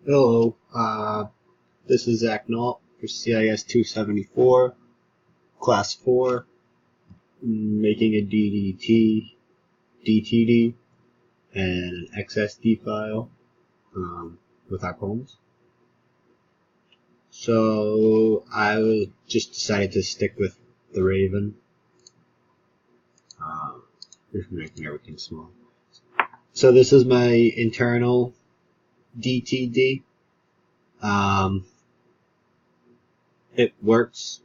Hello, this is Zach Nault for CIS274, Class 4, making a DTD, and an XSD file with our poems. So I just decided to stick with the Raven, just making everything small. So this is my internal DTD. It works.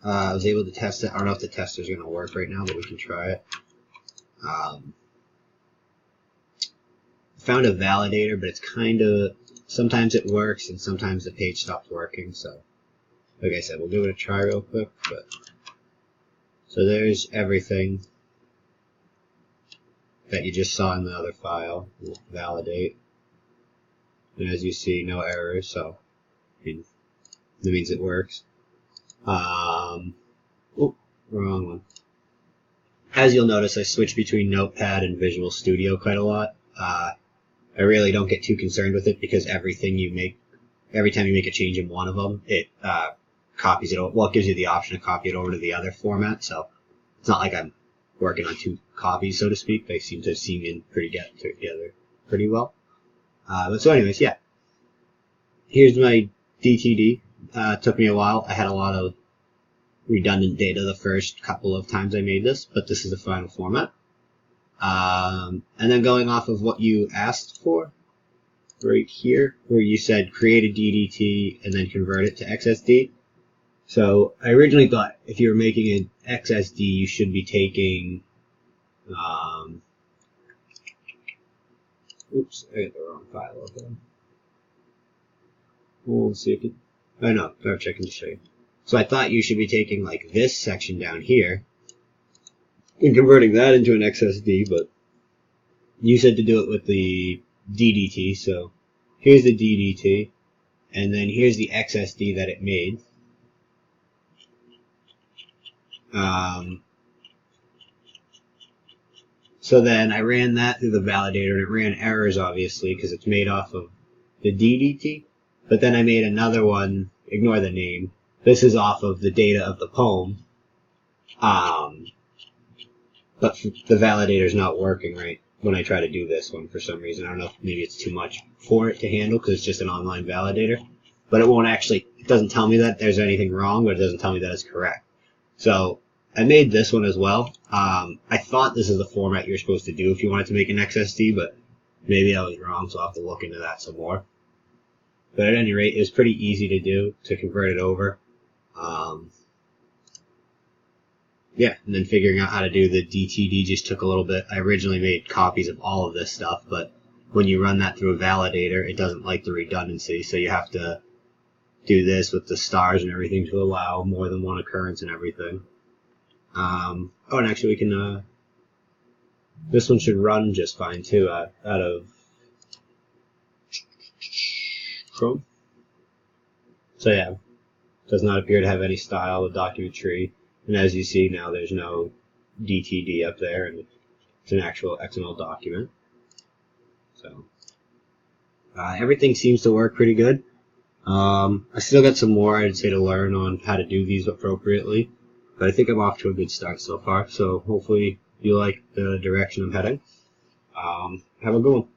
I was able to test it. I don't know if the tester's going to work right now, but we can try it. Found a validator, but it's kind of, sometimes it works and sometimes the page stops working. So, like I said, we'll give it a try real quick. So there's everything that you just saw in the other file. We'll validate. And as you see, no errors, so that means it works. Oh, wrong one. As you'll notice, I switch between Notepad and Visual Studio quite a lot. I really don't get too concerned with it because every time you make a change in one of them, it copies it over. Well, it gives you the option to copy it over to the other format, so it's not like I'm working on two copies, so to speak. They seem to seam in together pretty well. But so anyways, yeah. Here's my DTD. It took me a while. I had a lot of redundant data the first couple of times I made this, but this is the final format. And then going off of what you asked for right here, where you said create a DDT and then convert it to XSD. So I originally thought if you were making an XSD, you should be taking, oops, I got the wrong file open. We'll see if it, oh no, gotcha, I can show you. So I thought you should be taking like this section down here and converting that into an XSD, but you said to do it with the DDT, so here's the DDT, and then here's the XSD that it made. So then I ran that through the validator, and it ran errors, obviously, because it's made off of the DDT. But then I made another one, ignore the name. This is off of the data of the poem. But the validator's not working right when I try to do this one for some reason. I don't know if maybe it's too much for it to handle because it's just an online validator. But it won't actually, it doesn't tell me that there's anything wrong, but it doesn't tell me that it's correct. So I made this one as well. I thought this is the format you're supposed to do if you wanted to make an XSD, but maybe I was wrong, so I'll have to look into that some more. But at any rate, it was pretty easy to do, to convert it over. Yeah, and then figuring out how to do the DTD just took a little bit. I originally made copies of all of this stuff, but when you run that through a validator, it doesn't like the redundancy, so you have to do this with the stars and everything to allow more than one occurrence and everything. Oh, and actually we can, this one should run just fine too, out of Chrome. So yeah, does not appear to have any style of document tree. And as you see now, there's no DTD up there, and it's an actual XML document. So everything seems to work pretty good. I still got some more, I'd say, to learn on how to do these appropriately, but I think I'm off to a good start so far. So hopefully you like the direction I'm heading. Have a good one.